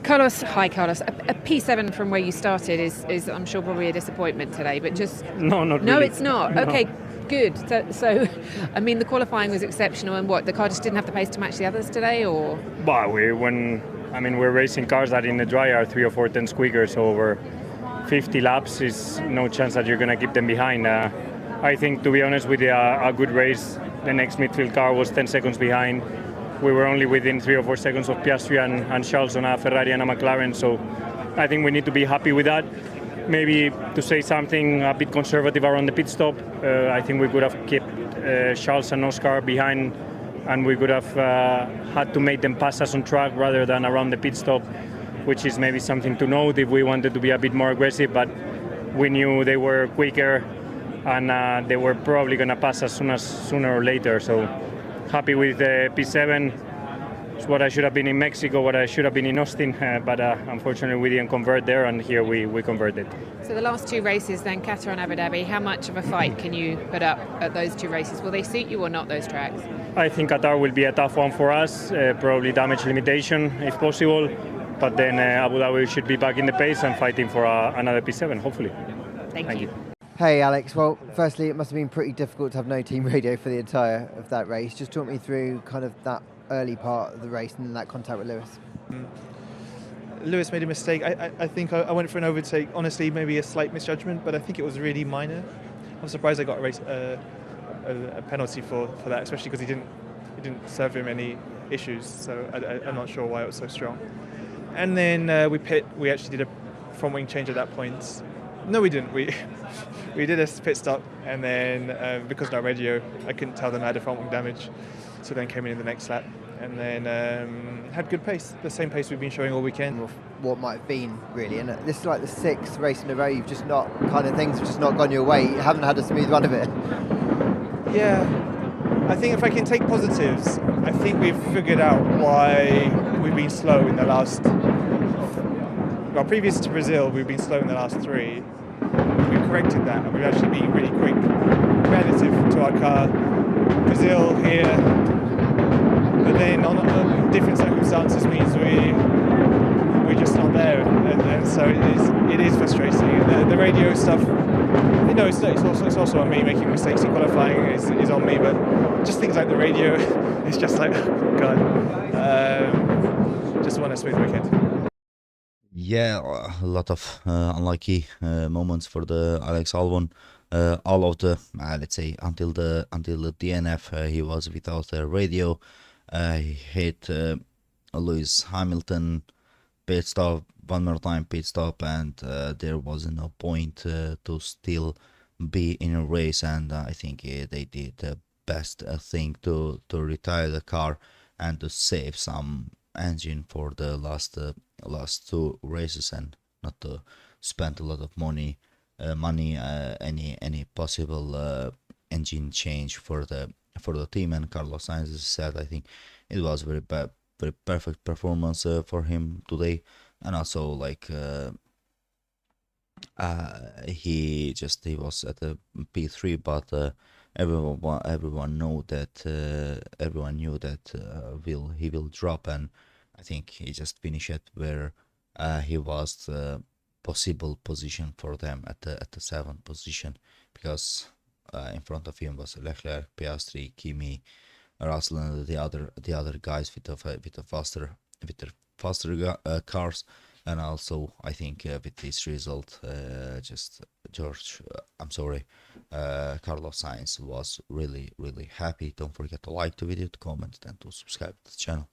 Carlos, hi Carlos. A P7 from where you started is I'm sure probably a disappointment today, but just No, not no, really. it's not. No. Okay, good. So, I mean, the qualifying was exceptional, and what the car just didn't have the pace to match the others today, or But we're racing cars that in the dry are 3 or 4 tenths quicker, so over 50 laps is no chance that you're gonna keep them behind. I think, to be honest with you, a good race. The next midfield car was 10 seconds behind. We were only within 3 or 4 seconds of Piastri and Charles on a Ferrari and a McLaren, so I think we need to be happy with that. Maybe to say something a bit conservative around the pit stop, I think we could have kept Charles and Oscar behind, and we could have had to make them pass us on track rather than around the pit stop, which is maybe something to note if we wanted to be a bit more aggressive, but we knew they were quicker and they were probably going to pass us sooner or later. So happy with P7. It's what I should have been in Mexico, what I should have been in Austin, but unfortunately we didn't convert there, and here we converted. so the last two races, then Qatar and Abu Dhabi. How much of a fight can you put up at those two races? Will they suit you or not? Those tracks? I think Qatar will be a tough one for us, probably damage limitation if possible, but then Abu Dhabi should be back in the pace and fighting for another P7, hopefully. Thank you. Hey Alex, well firstly it must have been pretty difficult to have no team radio for the entire of that race. Just talk me through kind of that early part of the race and that contact with Lewis. Lewis made a mistake. I think I went for an overtake, honestly maybe a slight misjudgment, but I think it was really minor. I'm surprised I got a penalty for that, especially because it didn't serve him any issues, so I'm not sure why it was so strong. And then we actually did a front wing change at that point. No, we didn't. We did a pit stop, and then because of our radio, I couldn't tell them I had a front wing damage, so then came in the next lap, and then had good pace, the same pace we've been showing all weekend. What might have been really, and this is like the 6th race in a row you've just not things have just not gone your way. You haven't had a smooth run of it. Yeah, I think if I can take positives, I think we've figured out why we've been slow in the last. Well, previous to Brazil, we've been slow in the last 3. We've corrected that, and we've actually been really quick relative to our car. Brazil here, but then on different circumstances means we're just not there, and so it is frustrating. The radio stuff, it's also on me. Making mistakes in qualifying is on me, but just things like the radio, it's just like, oh God, just want a smooth weekend. Yeah, a lot of unlucky moments for the Alex Albon. All of the let's say until the DNF, he was without a radio. He hit Lewis Hamilton pit stop, one more time pit stop, and there was no point to still be in a race. And I think they did the best thing to retire the car and to save some engine for the last 2 races, and not to spend a lot of money any possible engine change for the team. And Carlos Sainz said, I think it was very perfect performance for him today, and also like he was at the P3, but everyone knew that he will drop, and I think he just finished it where he was the possible position for them at the 7th position, because in front of him was Leclerc, Piastri, Kimi, Russell, and the other guys with the faster cars. And also I think with this result, Carlos Sainz was really happy. Don't forget to like the video, to comment, and to subscribe to the channel.